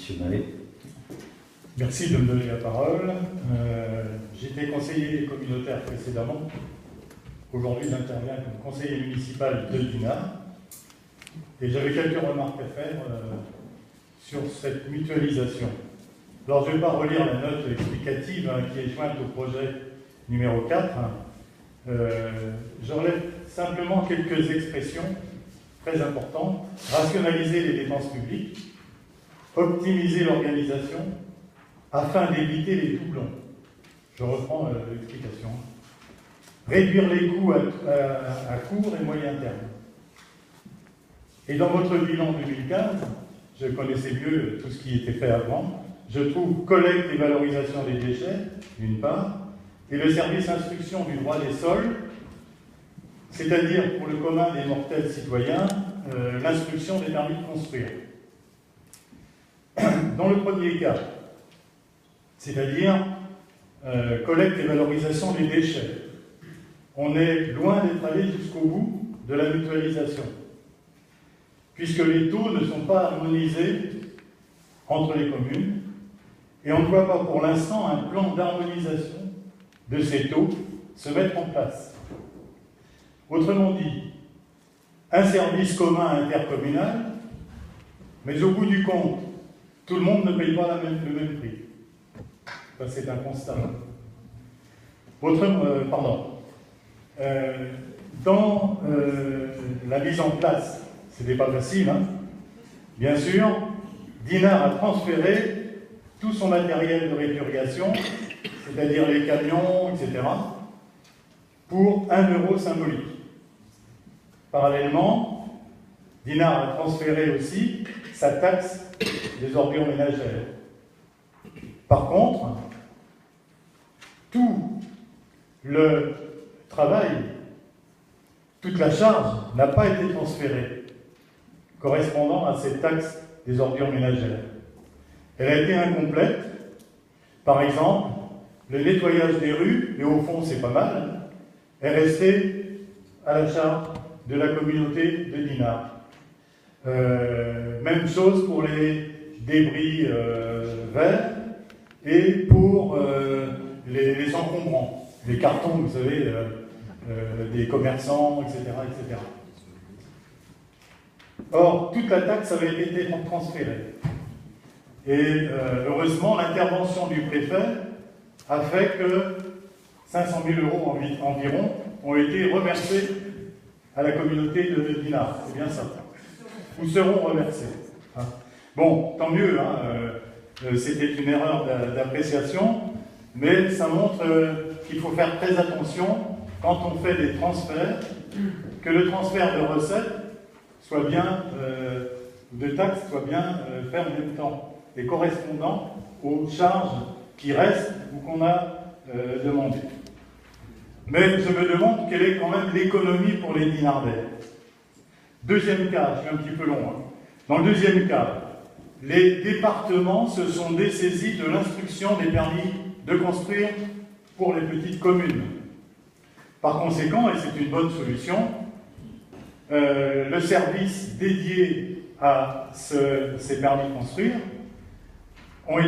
Monsieur Mallet. Merci de me donner la parole. J'étais conseiller communautaire précédemment. Aujourd'hui, j'interviens comme conseiller municipal de Dinard. Et j'avais quelques remarques à faire sur cette mutualisation. Alors, je ne vais pas relire la note explicative qui est jointe au projet numéro 4. Je relève simplement quelques expressions très importantes. Rationaliser les dépenses publiques, optimiser l'organisation afin d'éviter les doublons. Je reprends l'explication. Réduire les coûts à court et moyen terme. Et dans votre bilan 2015, je connaissais mieux tout ce qui était fait avant, je trouve collecte et valorisation des déchets, d'une part, et le service instruction du droit des sols, c'est-à-dire pour le commun des mortels citoyens, l'instruction des permis de construire. Dans le premier cas, c'est-à-dire collecte et valorisation des déchets, on est loin d'être allé jusqu'au bout de la mutualisation, puisque les taux ne sont pas harmonisés entre les communes, et on ne voit pas pour l'instant un plan d'harmonisation de ces taux se mettre en place. Autrement dit, un service commun intercommunal, mais au bout du compte, tout le monde ne paye pas le même prix. Ça, c'est un constat. Dans la mise en place, ce n'était pas facile, hein. Bien sûr, Dinard a transféré tout son matériel de répurgation, c'est-à-dire les camions, etc., pour 1 euro symbolique. Parallèlement, Dinard a transféré aussi sa taxe des ordures ménagères. Par contre, tout le travail, toute la charge n'a pas été transférée, correspondant à cette taxe des ordures ménagères. Elle a été incomplète. Par exemple, le nettoyage des rues, et au fond c'est pas mal, est resté à la charge de la communauté de Dinard. Même chose pour les débris verts et pour les encombrants, les cartons, vous savez, des commerçants, etc., etc. Or, toute la taxe avait été transférée. Et heureusement, l'intervention du préfet a fait que 500 000 € environ ont été reversés à la communauté de Dinard. C'est bien ça. Ou seront reversés. Hein. Bon, tant mieux, hein, c'était une erreur d'appréciation, mais ça montre qu'il faut faire très attention quand on fait des transferts, que le transfert de recettes soit bien, de taxes soit bien fait en même temps et correspondant aux charges qui restent ou qu'on a demandées. Mais je me demande quelle est quand même l'économie pour les Dinardais. Deuxième cas, je suis un petit peu long. Hein. Dans le deuxième cas, les départements se sont dessaisis de l'instruction des permis de construire pour les petites communes. Par conséquent, et c'est une bonne solution, le service dédié à ces permis de construire a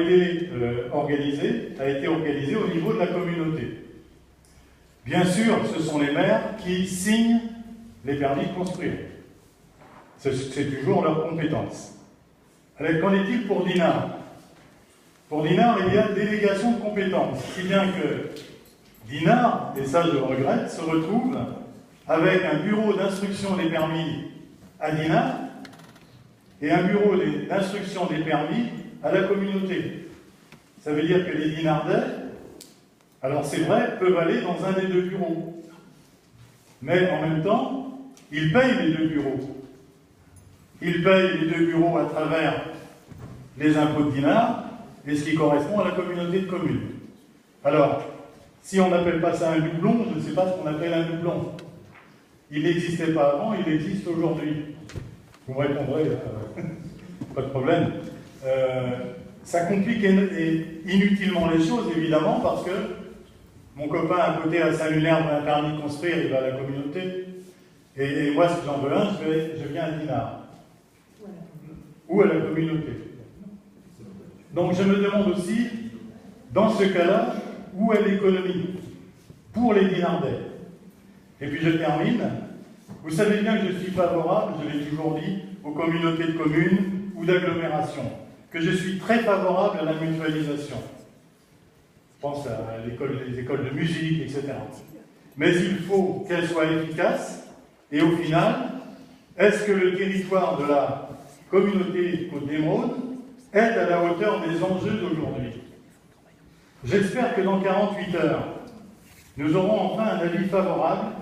été organisé au niveau de la communauté. Bien sûr, ce sont les maires qui signent les permis de construire. C'est toujours leur compétence. Alors, qu'en est-il pour Dinard? Pour Dinard, il y a délégation de compétences, si bien que Dinard, et ça je le regrette, se retrouve avec un bureau d'instruction des permis à Dinard et un bureau d'instruction des permis à la communauté. Ça veut dire que les Dinardais, alors c'est vrai, peuvent aller dans un des deux bureaux. Mais en même temps, ils payent les deux bureaux. Ils payent les deux bureaux à travers les impôts de Dinard et ce qui correspond à la communauté de communes. Alors, si on n'appelle pas ça un doublon, je ne sais pas ce qu'on appelle un doublon. Il n'existait pas avant, il existe aujourd'hui. Vous me répondrez, pas de problème. Ça complique inutilement les choses, évidemment, parce que mon copain à côté à Saint-Lunaire veut un permis de construire, il va à la communauté. Et moi, si j'en veux un, je viens à Dinard. Ou à la communauté. Donc je me demande aussi, dans ce cas-là, où est l'économie pour les Dinardais? Et puis je termine. Vous savez bien que je suis favorable, je l'ai toujours dit, aux communautés de communes ou d'agglomération, que je suis très favorable à la mutualisation. Je pense à les écoles de musique, etc. Mais il faut qu'elles soient efficaces, et au final, est-ce que le territoire de la communauté Côte d'Émeraude est à la hauteur des enjeux d'aujourd'hui? J'espère que dans 48 heures, nous aurons enfin un avis favorable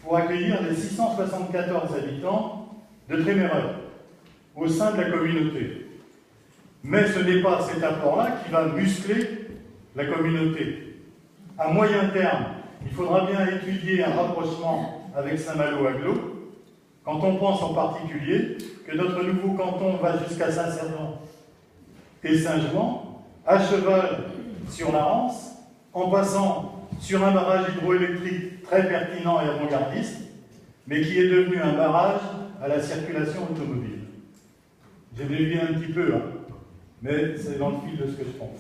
pour accueillir les 674 habitants de Tréméreuil au sein de la communauté. Mais ce n'est pas cet apport-là qui va muscler la communauté. À moyen terme, il faudra bien étudier un rapprochement avec Saint-Malo-Aglo, quand on pense en particulier que notre nouveau canton va jusqu'à Saint-Servant et Saint-Jouan, à cheval sur la Rance, en passant sur un barrage hydroélectrique très pertinent et avant-gardiste, mais qui est devenu un barrage à la circulation automobile. J'ai dévié un petit peu, hein, mais c'est dans le fil de ce que je pense.